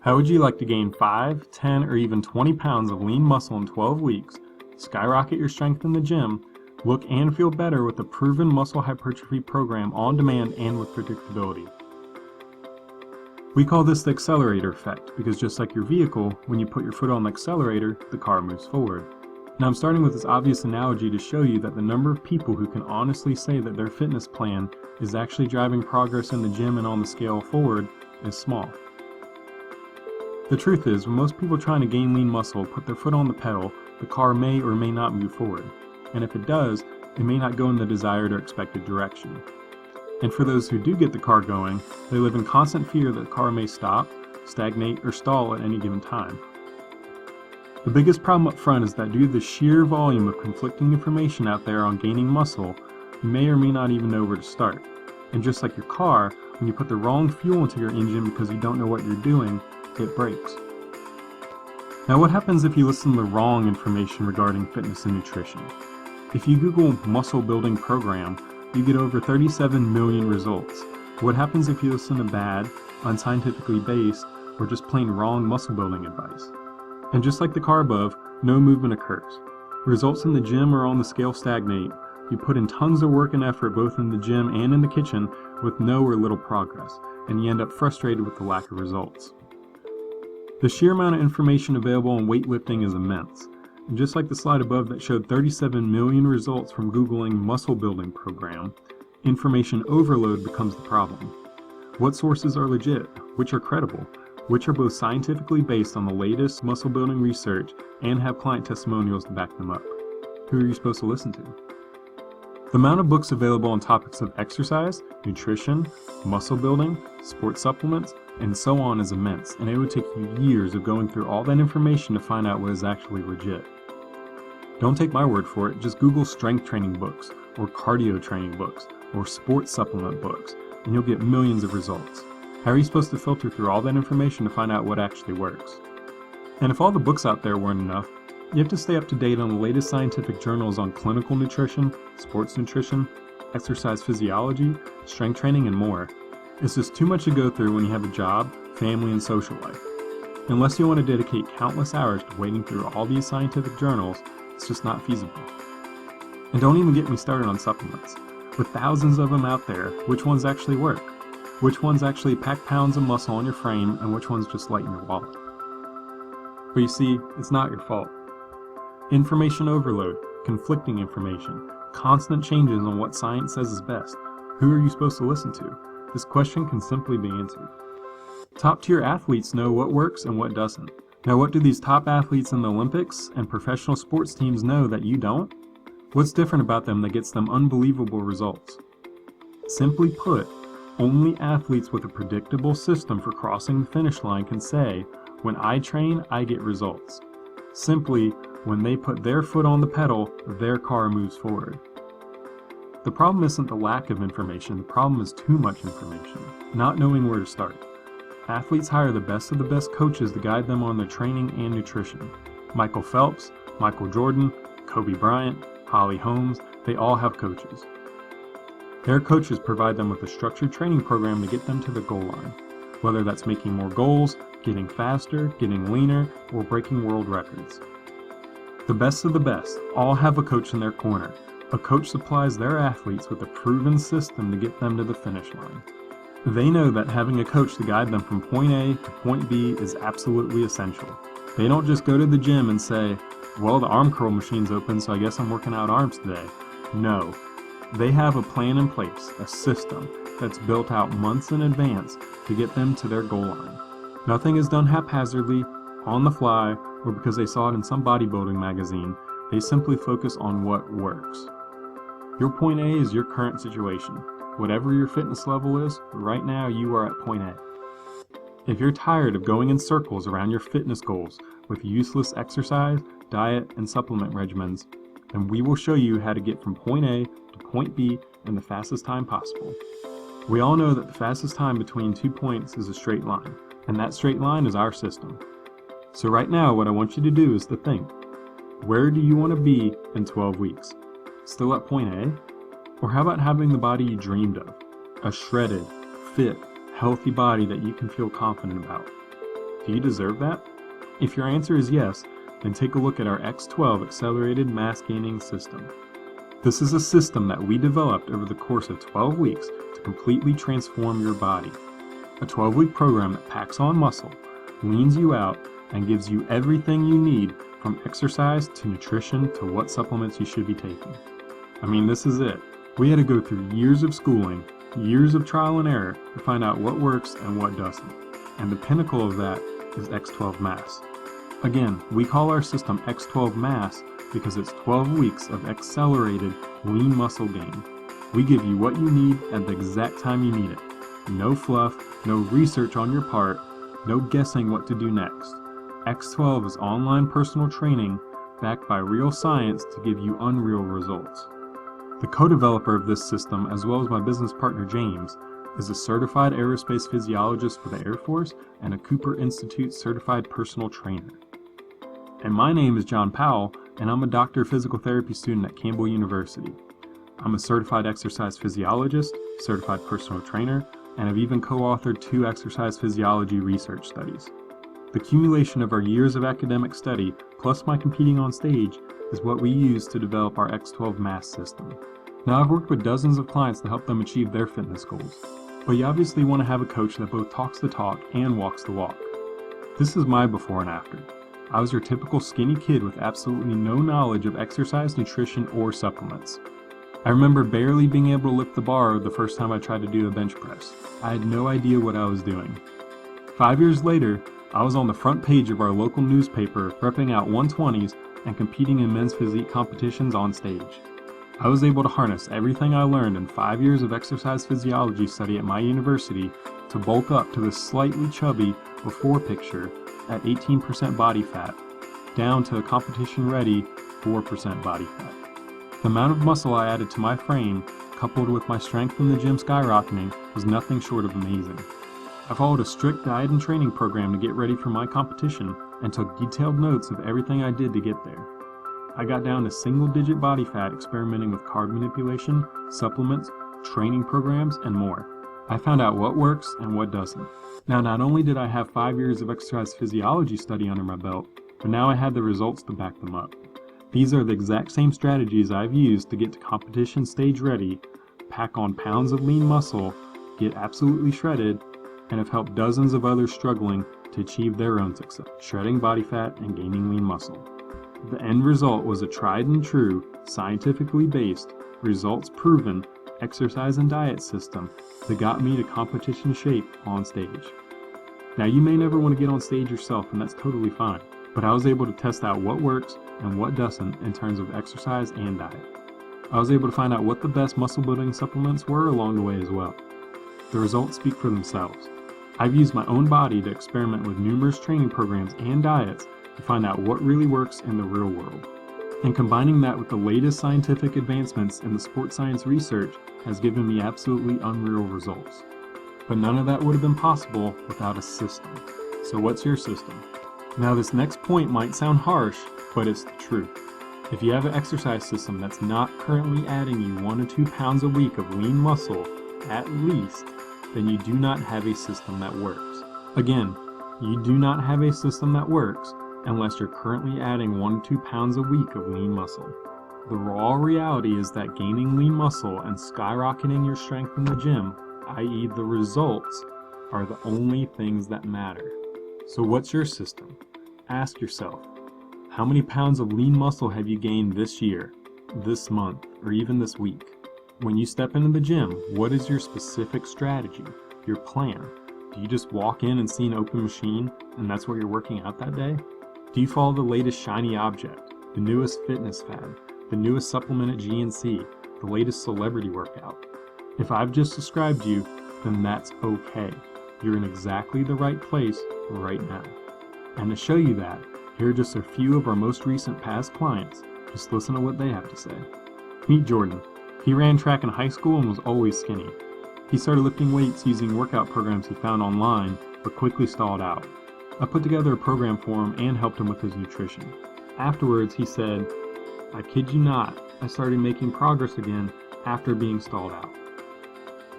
How would you like to gain 5, 10, or even 20 pounds of lean muscle in 12 weeks, skyrocket your strength in the gym, look and feel better with a proven muscle hypertrophy program on demand and with predictability? We call this the accelerator effect because just like your vehicle, when you put your foot on the accelerator, the car moves forward. Now I'm starting with this obvious analogy to show you that the number of people who can honestly say that their fitness plan is actually driving progress in the gym and on the scale forward is small. The truth is, when most people trying to gain lean muscle put their foot on the pedal, the car may or may not move forward. And if it does, it may not go in the desired or expected direction. And for those who do get the car going, they live in constant fear that the car may stop, stagnate, or stall at any given time. The biggest problem up front is that due to the sheer volume of conflicting information out there on gaining muscle, you may or may not even know where to start. And just like your car, when you put the wrong fuel into your engine because you don't know what you're doing, it breaks. Now what happens if you listen to the wrong information regarding fitness and nutrition? If you Google muscle building program, you get over 37 million results. What happens if you listen to bad, unscientifically based, or just plain wrong muscle building advice? And just like the car above, no movement occurs. Results in the gym or on the scale stagnate. You put in tons of work and effort both in the gym and in the kitchen with no or little progress, and you end up frustrated with the lack of results. The sheer amount of information available on weightlifting is immense. And just like the slide above that showed 37 million results from Googling muscle building program, information overload becomes the problem. What sources are legit? Which are credible? Which are both scientifically based on the latest muscle building research and have client testimonials to back them up? Who are you supposed to listen to? The amount of books available on topics of exercise, nutrition, muscle building, sports supplements, and so on is immense, and it would take you years of going through all that information to find out what is actually legit. Don't take my word for it, just Google strength training books, or cardio training books, or sports supplement books, and you'll get millions of results. How are you supposed to filter through all that information to find out what actually works? And if all the books out there weren't enough, you have to stay up to date on the latest scientific journals on clinical nutrition, sports nutrition, exercise physiology, strength training, and more. It's just too much to go through when you have a job, family, and social life. Unless you want to dedicate countless hours to wading through all these scientific journals, it's just not feasible. And don't even get me started on supplements. With thousands of them out there, which ones actually work? Which ones actually pack pounds of muscle on your frame, and which ones just lighten your wallet? But you see, it's not your fault. Information overload, conflicting information, constant changes on what science says is best. Who are you supposed to listen to? This question can simply be answered. Top-tier athletes know what works and what doesn't. Now what do these top athletes in the Olympics and professional sports teams know that you don't? What's different about them that gets them unbelievable results? Simply put, only athletes with a predictable system for crossing the finish line can say, when I train, I get results. Simply, when they put their foot on the pedal, their car moves forward. The problem isn't the lack of information, the problem is too much information, not knowing where to start. Athletes hire the best of the best coaches to guide them on their training and nutrition. Michael Phelps, Michael Jordan, Kobe Bryant, Holly Holmes, they all have coaches. Their coaches provide them with a structured training program to get them to the goal line, whether that's making more goals, getting faster, getting leaner, or breaking world records. The best of the best all have a coach in their corner. A coach supplies their athletes with a proven system to get them to the finish line. They know that having a coach to guide them from point A to point B is absolutely essential. They don't just go to the gym and say, well, the arm curl machine's open, so I guess I'm working out arms today. No. They have a plan in place, a system, that's built out months in advance to get them to their goal line. Nothing is done haphazardly, on the fly, or because they saw it in some bodybuilding magazine. They simply focus on what works. Your point A is your current situation. Whatever your fitness level is, right now you are at point A. If you're tired of going in circles around your fitness goals with useless exercise, diet, and supplement regimens, then we will show you how to get from point A to point B in the fastest time possible. We all know that the fastest time between 2 points is a straight line, and that straight line is our system. So right now what I want you to do is to think, where do you want to be in 12 weeks? Still at point A? Or how about having the body you dreamed of? A shredded, fit, healthy body that you can feel confident about. Do you deserve that? If your answer is yes, then take a look at our X-12 Accelerated Mass Gaining System. This is a system that we developed over the course of 12 weeks to completely transform your body. A 12-week program that packs on muscle, leans you out, and gives you everything you need from exercise to nutrition to what supplements you should be taking. I mean, this is it. We had to go through years of schooling, years of trial and error to find out what works and what doesn't. And the pinnacle of that is X-12 Mass. Again, we call our system X-12 Mass because it's 12 weeks of accelerated lean muscle gain. We give you what you need at the exact time you need it. No fluff, no research on your part, no guessing what to do next. X-12 is online personal training backed by real science to give you unreal results. The co-developer of this system, as well as my business partner James, is a certified aerospace physiologist for the Air Force and a Cooper Institute certified personal trainer. And my name is John Powell, and I'm a doctor of physical therapy student at Campbell University. I'm a certified exercise physiologist, certified personal trainer, and have even co-authored 2 exercise physiology research studies. The accumulation of our years of academic study, plus my competing on stage, is what we use to develop our X-12 Mass system. Now, I've worked with dozens of clients to help them achieve their fitness goals, but you obviously want to have a coach that both talks the talk and walks the walk. This is my before and after. I was your typical skinny kid with absolutely no knowledge of exercise, nutrition, or supplements. I remember barely being able to lift the bar the first time I tried to do a bench press. I had no idea what I was doing. 5 years later, I was on the front page of our local newspaper repping out 120s and competing in men's physique competitions on stage. I was able to harness everything I learned in 5 years of exercise physiology study at my university to bulk up to the slightly chubby before picture at 18% body fat, down to a competition-ready 4% body fat. The amount of muscle I added to my frame, coupled with my strength in the gym skyrocketing, was nothing short of amazing. I followed a strict diet and training program to get ready for my competition and took detailed notes of everything I did to get there. I got down to single-digit body fat experimenting with carb manipulation, supplements, training programs, and more. I found out what works and what doesn't. Now, not only did I have 5 years of exercise physiology study under my belt, but now I had the results to back them up. These are the exact same strategies I've used to get to competition stage ready, pack on pounds of lean muscle, get absolutely shredded, and have helped dozens of others struggling to achieve their own success, shredding body fat and gaining lean muscle. The end result was a tried and true, scientifically based, results proven exercise and diet system that got me to competition shape on stage. Now, you may never want to get on stage yourself, and that's totally fine, but I was able to test out what works and what doesn't in terms of exercise and diet. I was able to find out what the best muscle building supplements were along the way as well. The results speak for themselves. I've used my own body to experiment with numerous training programs and diets to find out what really works in the real world. And combining that with the latest scientific advancements in the sports science research has given me absolutely unreal results. But none of that would have been possible without a system. So what's your system? Now, this next point might sound harsh, but it's the truth. If you have an exercise system that's not currently adding you 1 to 2 pounds a week of lean muscle, at least, then you do not have a system that works. Again, you do not have a system that works unless you're currently adding 1 to 2 pounds a week of lean muscle. The raw reality is that gaining lean muscle and skyrocketing your strength in the gym, i.e. the results, are the only things that matter. So what's your system? Ask yourself, how many pounds of lean muscle have you gained this year, this month, or even this week? When you step into the gym, what is your specific strategy, your plan? Do you just walk in and see an open machine and that's where you're working out that day? Do you follow the latest shiny object, the newest fitness fad, the newest supplement at GNC, the latest celebrity workout? If I've just described you, then that's okay. You're in exactly the right place right now. And to show you that, here are just a few of our most recent past clients. Just listen to what they have to say. Meet Jordan. He ran track in high school and was always skinny. He started lifting weights using workout programs he found online, but quickly stalled out. I put together a program for him and helped him with his nutrition. Afterwards, he said, "I kid you not, I started making progress again after being stalled out."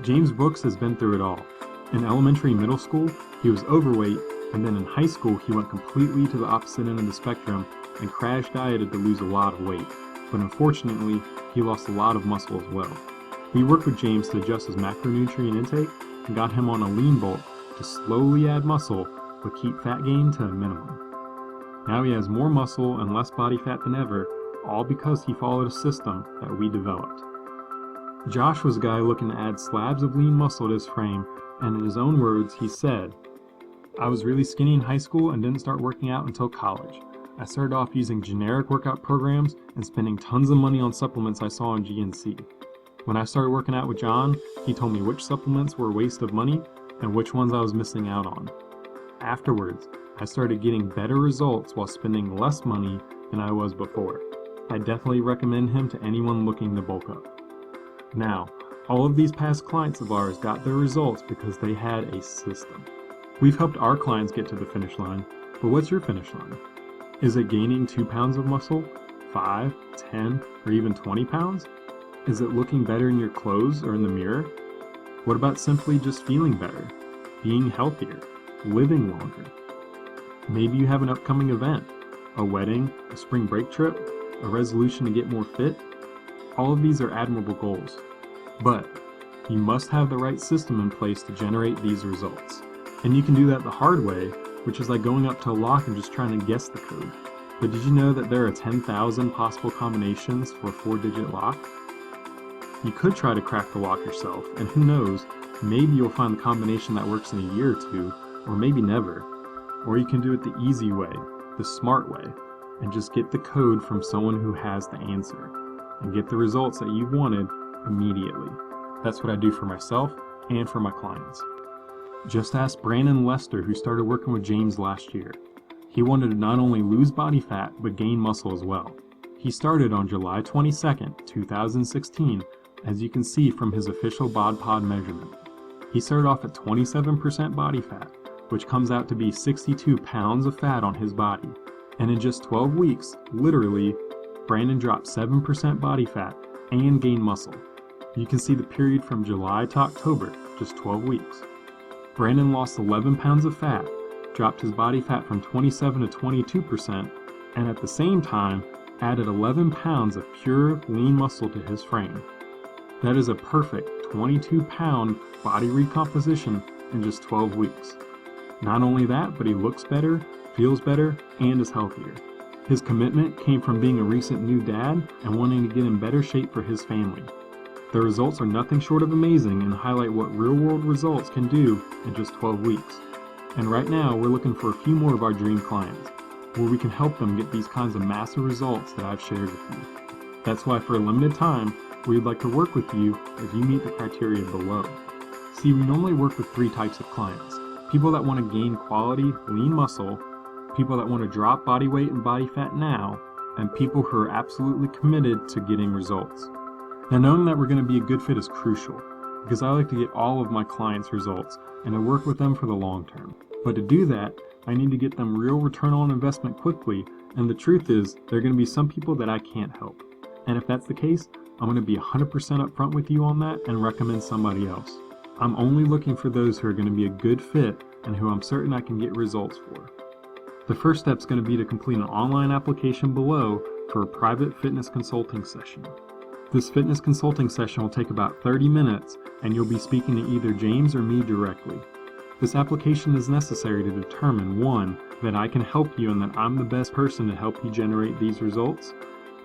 James Brooks has been through it all. In elementary and middle school, he was overweight, and then in high school he went completely to the opposite end of the spectrum and crash dieted to lose a lot of weight, but unfortunately he lost a lot of muscle as well. We worked with James to adjust his macronutrient intake and got him on a lean bulk to slowly add muscle but keep fat gain to a minimum. Now he has more muscle and less body fat than ever, all because he followed a system that we developed. Josh was a guy looking to add slabs of lean muscle to his frame, and in his own words, he said, "I was really skinny in high school and didn't start working out until college. I started off using generic workout programs and spending tons of money on supplements I saw on GNC. When I started working out with John, he told me which supplements were a waste of money and which ones I was missing out on. Afterwards, I started getting better results while spending less money than I was before. I definitely recommend him to anyone looking to bulk up." Now, all of these past clients of ours got their results because they had a system. We've helped our clients get to the finish line, but what's your finish line? Is it gaining 2 pounds of muscle, 5, 10, or even 20 pounds? Is it looking better in your clothes or in the mirror? What about simply just feeling better, being healthier, living longer? Maybe you have an upcoming event, a wedding, a spring break trip, a resolution to get more fit. All of these are admirable goals, but you must have the right system in place to generate these results. And you can do that the hard way, which is like going up to a lock and just trying to guess the code. But did you know that there are 10,000 possible combinations for a 4-digit lock? You could try to crack the lock yourself, and who knows, maybe you'll find the combination that works in a year or two, or maybe never. Or you can do it the easy way, the smart way, and just get the code from someone who has the answer, and get the results that you wanted immediately. That's what I do for myself and for my clients. Just ask Brandon Lester, who started working with James last year. He wanted to not only lose body fat, but gain muscle as well. He started on July 22nd, 2016, as you can see from his official BodPod measurement. He started off at 27% body fat, which comes out to be 62 pounds of fat on his body. And in just 12 weeks, literally, Brandon dropped 7% body fat and gained muscle. You can see the period from July to October, just 12 weeks. Brandon lost 11 pounds of fat, dropped his body fat from 27 to 22%, and at the same time, added 11 pounds of pure lean muscle to his frame. That is a perfect 22-pound body recomposition in just 12 weeks. Not only that, but he looks better, feels better, and is healthier. His commitment came from being a recent new dad and wanting to get in better shape for his family. The results are nothing short of amazing and highlight what real-world results can do in just 12 weeks. And right now, we're looking for a few more of our dream clients, where we can help them get these kinds of massive results that I've shared with you. That's why for a limited time, we'd like to work with you if you meet the criteria below. See, we normally work with 3 types of clients. People that want to gain quality, lean muscle, people that want to drop body weight and body fat now, and people who are absolutely committed to getting results. Now, knowing that we're going to be a good fit is crucial, because I like to get all of my clients results and to work with them for the long term. But to do that, I need to get them real return on investment quickly, and the truth is, there are going to be some people that I can't help. And if that's the case, I'm going to be 100% upfront with you on that and recommend somebody else. I'm only looking for those who are going to be a good fit and who I'm certain I can get results for. The first step is going to be to complete an online application below for a private fitness consulting session. This fitness consulting session will take about 30 minutes, and you'll be speaking to either James or me directly. This application is necessary to determine, 1, that I can help you and that I'm the best person to help you generate these results,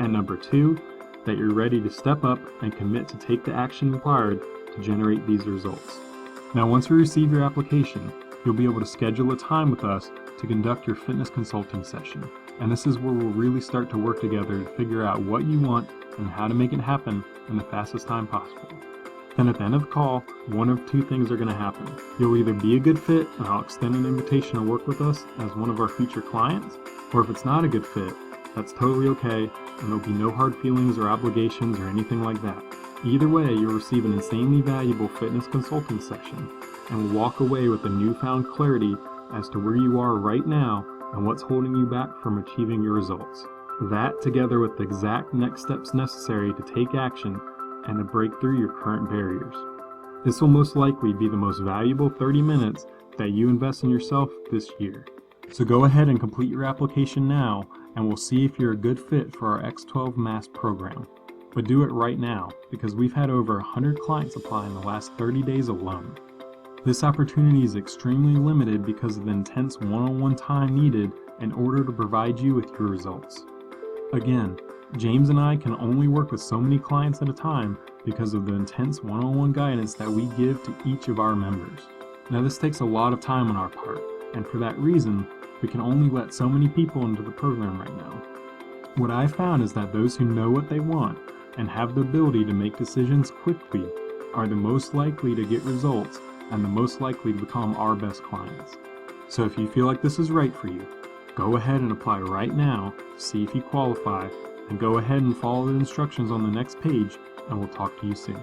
and number 2, that you're ready to step up and commit to take the action required to generate these results. Now, once we receive your application, you'll be able to schedule a time with us to conduct your fitness consulting session. And this is where we'll really start to work together to figure out what you want and how to make it happen in the fastest time possible. Then at the end of the call, one of 2 things are going to happen. You'll either be a good fit and I'll extend an invitation to work with us as one of our future clients, or if it's not a good fit, that's totally okay, and there'll be no hard feelings or obligations or anything like that. Either way, you'll receive an insanely valuable fitness consulting session and will walk away with a newfound clarity as to where you are right now and what's holding you back from achieving your results. That, together with the exact next steps necessary to take action and to break through your current barriers. This will most likely be the most valuable 30 minutes that you invest in yourself this year. So go ahead and complete your application now, and we'll see if you're a good fit for our X-12 Mass program. But do it right now, because we've had over 100 clients apply in the last 30 days alone. This opportunity is extremely limited because of the intense one-on-one time needed in order to provide you with your results. Again, James and I can only work with so many clients at a time because of the intense one-on-one guidance that we give to each of our members. Now this takes a lot of time on our part, and for that reason, we can only let so many people into the program right now. What I've found is that those who know what they want and have the ability to make decisions quickly are the most likely to get results and the most likely to become our best clients. So if you feel like this is right for you, go ahead and apply right now to see if you qualify, and go ahead and follow the instructions on the next page, and we'll talk to you soon.